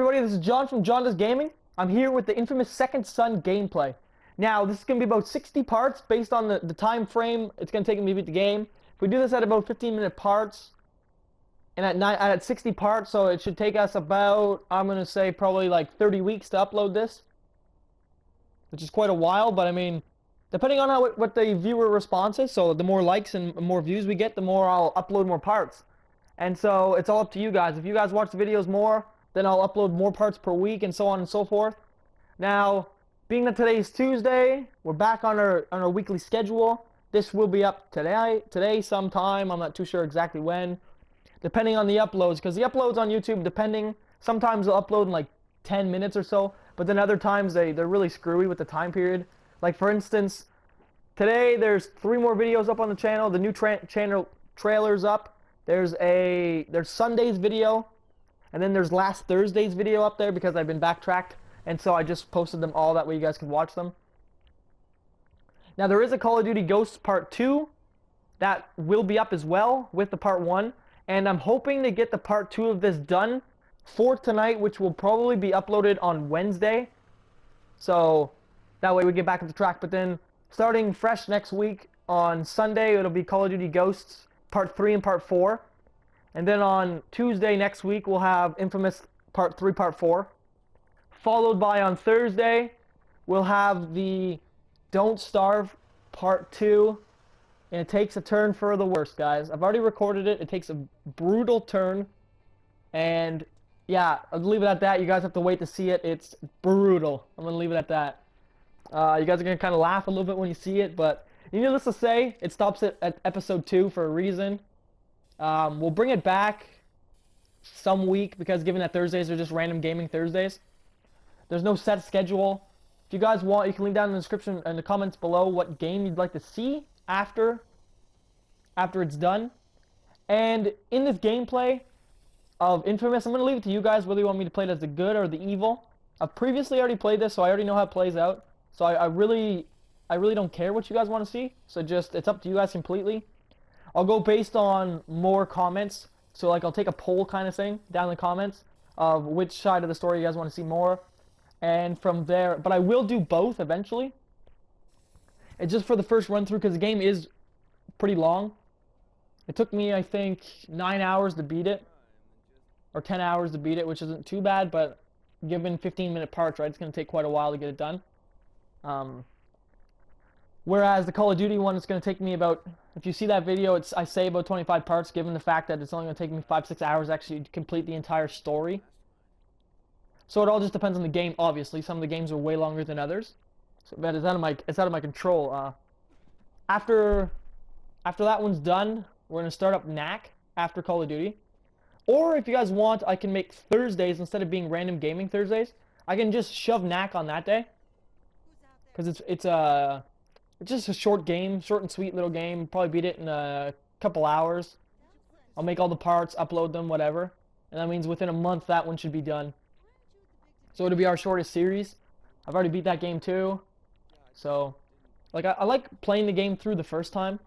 everybody, this is John from John Does Gaming. I'm here with the infamous Second Son gameplay. Now, this is going to be about 60 parts based on the time frame it's going to take me to beat the game. If we do this at about 15-minute parts, and at 60 parts, so it should take us about, I'm going to say, probably like 30 weeks to upload this. Which is quite a while, but I mean, depending on what the viewer response is, so the more likes and more views we get, the more I'll upload more parts. And so, it's all up to you guys. If you guys watch the videos more, then I'll upload more parts per week and so on and so forth. Now, being that today's Tuesday, we're back on our weekly schedule. This will be up today sometime. I'm not too sure exactly when, depending on the uploads, because the uploads on YouTube, sometimes they'll upload in like 10 minutes or so, but then other times they're really screwy with the time period. Like for instance, today there's 3 more videos up on the channel. The new channel trailer's up. There's Sunday's video, and then there's last Thursday's video up there because I've been backtracked, and so I just posted them all, that way you guys can watch them. Now there is a Call of Duty Ghosts Part 2 that will be up as well with the Part 1, and I'm hoping to get the Part 2 of this done for tonight, which will probably be uploaded on Wednesday, so that way we get back on the track. But then starting fresh next week on Sunday, it'll be Call of Duty Ghosts Part 3 and Part 4. And then on Tuesday next week, we'll have Infamous Part 3, Part 4. Followed by on Thursday, we'll have the Don't Starve Part 2. And it takes a turn for the worse, guys. I've already recorded it. It takes a brutal turn. And yeah, I'll leave it at that. You guys have to wait to see it. It's brutal. I'm going to leave it at that. You guys are going to kind of laugh a little bit when you see it, but needless to say, it stops at episode 2 for a reason. We'll bring it back some week, because given that Thursdays are just random gaming Thursdays, there's no set schedule. If you guys want, you can leave down in the description and the comments below what game you'd like to see after it's done. And in this gameplay of Infamous, I'm going to leave it to you guys whether you want me to play it as the good or the evil. I've previously already played this, so I already know how it plays out. So I really don't care what you guys want to see. So it's up to you guys completely. I'll go based on more comments. So like I'll take a poll kind of thing down in the comments of which side of the story you guys want to see more. And from there, but I will do both eventually. It's just for the first run through because the game is pretty long. It took me, I think, 9 hours to beat it. Or 10 hours to beat it, which isn't too bad, but given 15-minute parts, right, it's going to take quite a while to get it done. Whereas the Call of Duty one, it's going to take me about, if you see that video, I say about 25 parts, given the fact that it's only going to take me 5-6 hours actually to complete the entire story. So it all just depends on the game, obviously. Some of the games are way longer than others. So but it's out of my control. After that one's done, we're going to start up Knack after Call of Duty. Or if you guys want, I can make Thursdays, instead of being random gaming Thursdays, I can just shove Knack on that day. Because it's just a short game, short and sweet little game. Probably beat it in a couple hours. I'll make all the parts, upload them, whatever. And that means within a month that one should be done. So it'll be our shortest series. I've already beat that game too. So, like I like playing the game through the first time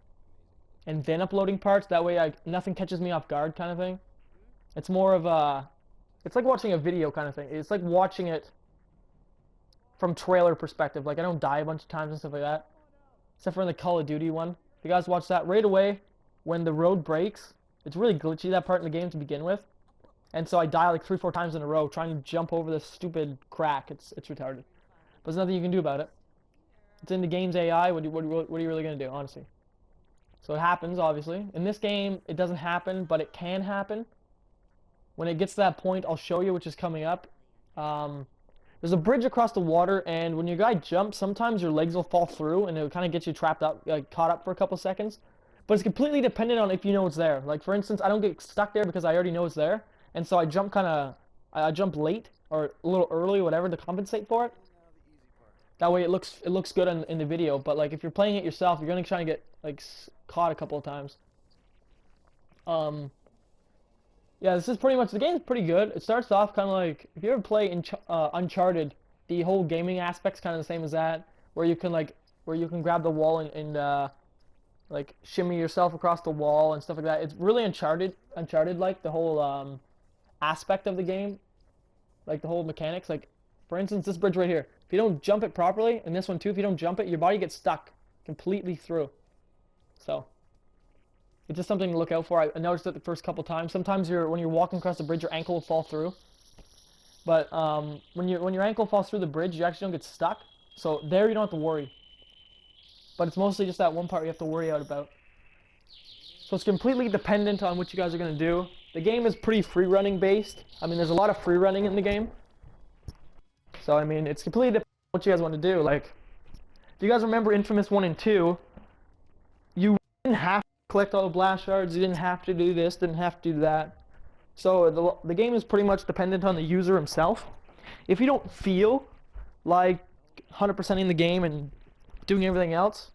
and then uploading parts. That way nothing catches me off guard kind of thing. It's more of it's like watching a video kind of thing. It's like watching it from trailer perspective. Like I don't die a bunch of times and stuff like that. Except for in the Call of Duty one. If you guys watch that right away, when the road breaks, it's really glitchy, that part in the game to begin with. And so I die like 3-4 times in a row trying to jump over this stupid crack. It's retarded. But there's nothing you can do about it. It's in the game's AI. What are you really going to do, honestly? So it happens, obviously. In this game, it doesn't happen, but it can happen. When it gets to that point, I'll show you, which is coming up. There's a bridge across the water, and when your guy jumps, sometimes your legs will fall through, and it'll kind of get you trapped up, like caught up for a couple seconds. But it's completely dependent on if you know it's there. Like for instance, I don't get stuck there because I already know it's there, and so I jump I jump late or a little early, whatever, to compensate for it. That way it looks good in the video. But like if you're playing it yourself, you're gonna try to get like caught a couple of times. Yeah, this is pretty much, the game's pretty good. It starts off kind of like, if you ever play Uncharted, the whole gaming aspect's kind of the same as that, where you can grab the wall and like shimmy yourself across the wall and stuff like that. It's really Uncharted like the whole aspect of the game. like the whole mechanics. Like, for instance, this bridge right here. If you don't jump it properly, and this one too, if you don't jump it, your body gets stuck completely through. So, it's just something to look out for. I noticed it the first couple times. Sometimes when you're walking across the bridge, your ankle will fall through. But when your ankle falls through the bridge, you actually don't get stuck. So there you don't have to worry. But it's mostly just that one part you have to worry out about. So it's completely dependent on what you guys are going to do. The game is pretty free running based. I mean, there's a lot of free running in the game. So, I mean, it's completely dependent on what you guys want to do. Like, if you guys remember Infamous 1 and 2, you didn't have to collect all the blast shards, you didn't have to do this, didn't have to do that. So the game is pretty much dependent on the user himself. If you don't feel like 100% in the game and doing everything else,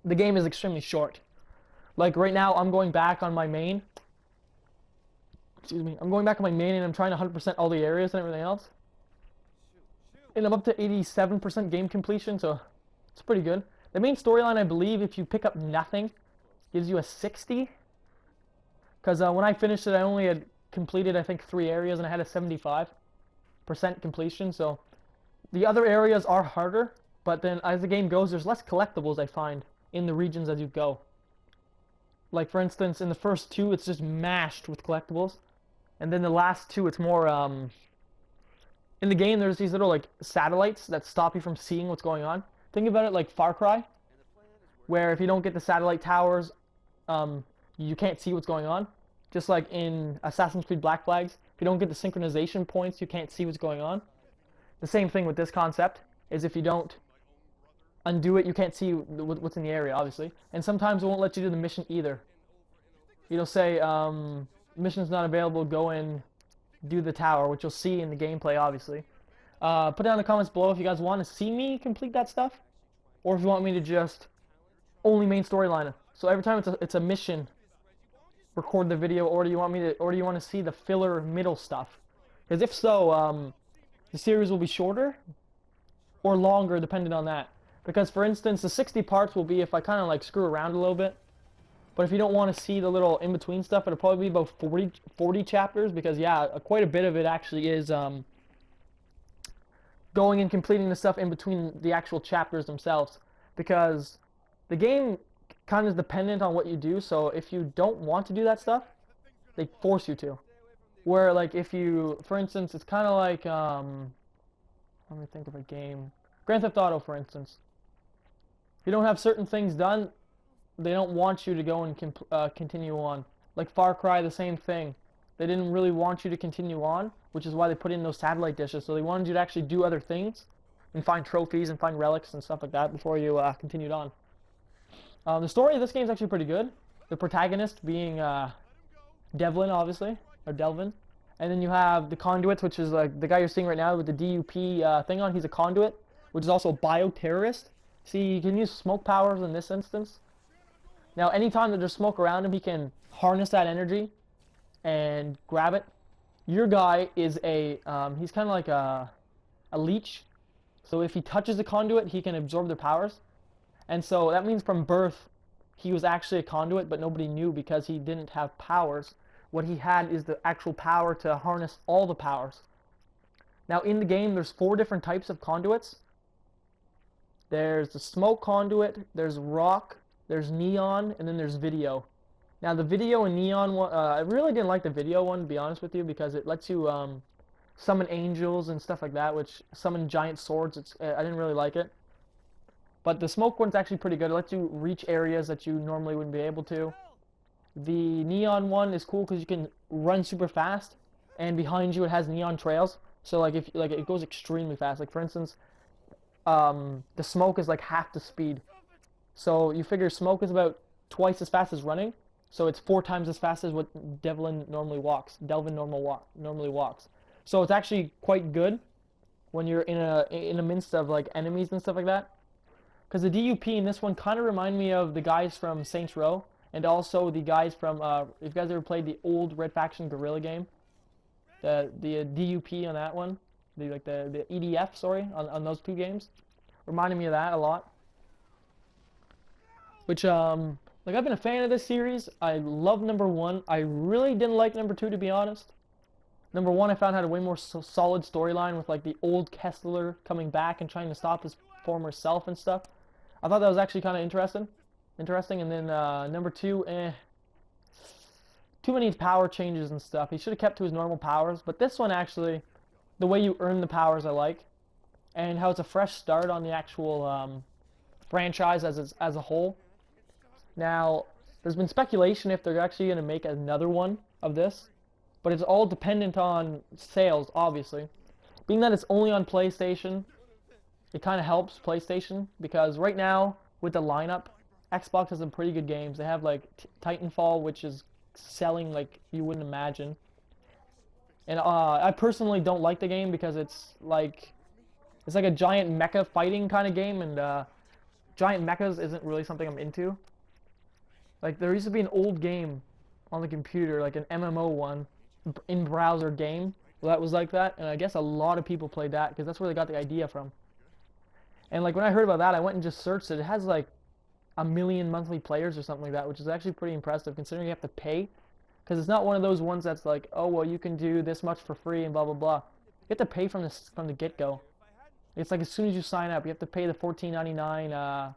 the game is extremely short. Like right now, I'm going back on my main. Excuse me. I'm going back on my main and I'm trying to 100% all the areas and everything else. And I'm up to 87% game completion, so it's pretty good. The main storyline, I believe, if you pick up nothing, gives you a 60. Because when I finished it, I only had completed, I think, 3 areas and I had a 75% completion. So the other areas are harder, but then as the game goes, there's less collectibles, I find, in the regions as you go. Like, for instance, in the first 2, it's just mashed with collectibles. And then the last 2, it's more, in the game, there's these little, like, satellites that stop you from seeing what's going on. Think about it like Far Cry, where if you don't get the satellite towers, you can't see what's going on. Just like in Assassin's Creed Black Flags, if you don't get the synchronization points, you can't see what's going on. The same thing with this concept, is if you don't undo it, you can't see what's in the area, obviously. And sometimes it won't let you do the mission either. It'll say, mission's not available, go and do the tower, which you'll see in the gameplay, obviously. Put down in the comments below if you guys want to see me complete that stuff, or if you want me to just only main storyline. So every time it's a mission, record the video, or do you want to see the filler middle stuff? Because if so, the series will be shorter or longer, depending on that. Because for instance, the 60 parts will be if I kind of like screw around a little bit. But if you don't want to see the little in-between stuff, it'll probably be about 40 chapters, because yeah, quite a bit of it actually is going and completing the stuff in between the actual chapters themselves. Because the game kind of is dependent on what you do, so if you don't want to do that stuff, they force you to. Where like if you, for instance, it's kind of like, let me think of a game. Grand Theft Auto, for instance. If you don't have certain things done, they don't want you to go and continue on. Like Far Cry, the same thing. They didn't really want you to continue on, which is why they put in those satellite dishes. So they wanted you to actually do other things and find trophies and find relics and stuff like that before you continued on. The story of this game is actually pretty good. The protagonist being Devlin, obviously, or Delvin. And then you have the conduits, which is like the guy you're seeing right now with the DUP thing on. He's a conduit, which is also a bioterrorist. See, you can use smoke powers in this instance. Now, anytime that there's smoke around him, he can harness that energy and grab it. Your guy is he's kind of like a leech. So if he touches the conduit, he can absorb their powers. And so that means from birth, he was actually a conduit, but nobody knew because he didn't have powers. What he had is the actual power to harness all the powers. Now in the game, there's 4 different types of conduits. There's the smoke conduit, there's rock, there's neon, and then there's video. Now the video and neon one, I really didn't like the video one, to be honest with you, because it lets you summon angels and stuff like that, which summon giant swords. I didn't really like it. But the smoke one's actually pretty good. It lets you reach areas that you normally wouldn't be able to. The neon one is cool because you can run super fast, and behind you it has neon trails. So like if it goes extremely fast. Like for instance, the smoke is like half the speed. So you figure smoke is about twice as fast as running. So it's 4 times as fast as what Delvin normally walks. Normally walks. So it's actually quite good when you're in a midst of like enemies and stuff like that. Because the DUP in this one kind of remind me of the guys from Saints Row, and also the guys from, if you guys ever played the old Red Faction Guerrilla game, the DUP on that one, the EDF, sorry, on those 2 games, reminded me of that a lot. Which, like I've been a fan of this series. I love number 1. I really didn't like number 2, to be honest. Number one, I found had a way more solid storyline with like the old Kessler coming back and trying to stop his former self and stuff. I thought that was actually kind of interesting. And then number two, too many power changes and stuff. He should have kept to his normal powers. But this one actually, the way you earn the powers, I like, and how it's a fresh start on the actual franchise as a whole. Now, there's been speculation if they're actually going to make another one of this, but it's all dependent on sales, obviously. Being that it's only on PlayStation, it kind of helps PlayStation because right now with the lineup, Xbox has some pretty good games. They have like Titanfall, which is selling like you wouldn't imagine. And I personally don't like the game because it's like a giant mecha fighting kind of game, and giant mechas isn't really something I'm into. Like there used to be an old game on the computer, like an MMO one, in browser game that was like that, and I guess a lot of people played that because that's where they got the idea from. And like when I heard about that, I went and just searched it. It has like 1 million monthly players or something like that, which is actually pretty impressive considering you have to pay. Because it's not one of those ones that's like, oh well, you can do this much for free and blah blah blah. You have to pay from the get-go. It's like as soon as you sign up, you have to pay the $14.99.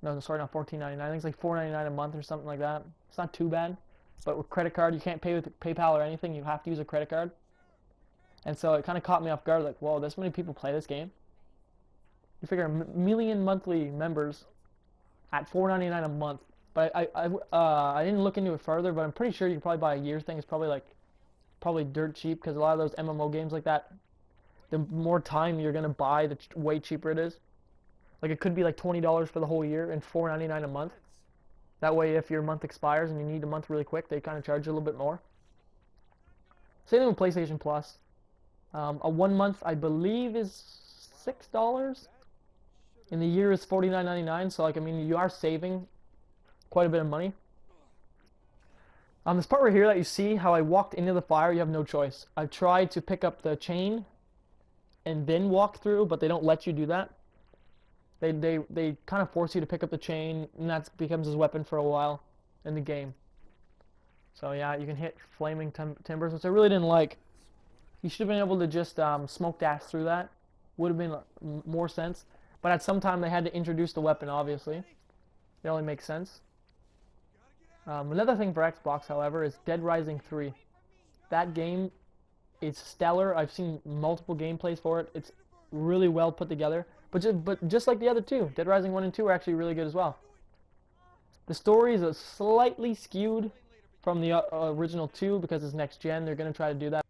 No, sorry, not $14.99. I think it's like $4.99 a month or something like that. It's not too bad. But with credit card, you can't pay with PayPal or anything. You have to use a credit card. And so it kind of caught me off guard. Like, whoa, this many people play this game. You figure 1 million monthly members at $4.99 a month. But I didn't look into it further. But I'm pretty sure you can probably buy a year's thing. It's probably dirt cheap because a lot of those MMO games like that, the more time you're gonna buy, the way cheaper it is. Like it could be like $20 for the whole year and $4.99 a month. That way, if your month expires and you need a month really quick, they kind of charge you a little bit more. Same thing with PlayStation Plus. A 1 month, I believe, is $6. And the year is $49.99. So like, I mean, you are saving quite a bit of money. This part right here that you see how I walked into the fire, you have no choice. I tried to pick up the chain and then walk through, but they don't let you do that. They kind of force you to pick up the chain, and that becomes his weapon for a while in the game. So yeah, you can hit flaming timbers, which I really didn't like. You should have been able to just smoke dash through that. Would have been more sense. But at some time they had to introduce the weapon, obviously. It only makes sense. Another thing for Xbox, however, is Dead Rising 3. That game is stellar. I've seen multiple gameplays for it. It's really well put together. But just like the other two, Dead Rising 1 and 2 are actually really good as well. The story is slightly skewed from the original 2 because it's next gen. They're going to try to do that.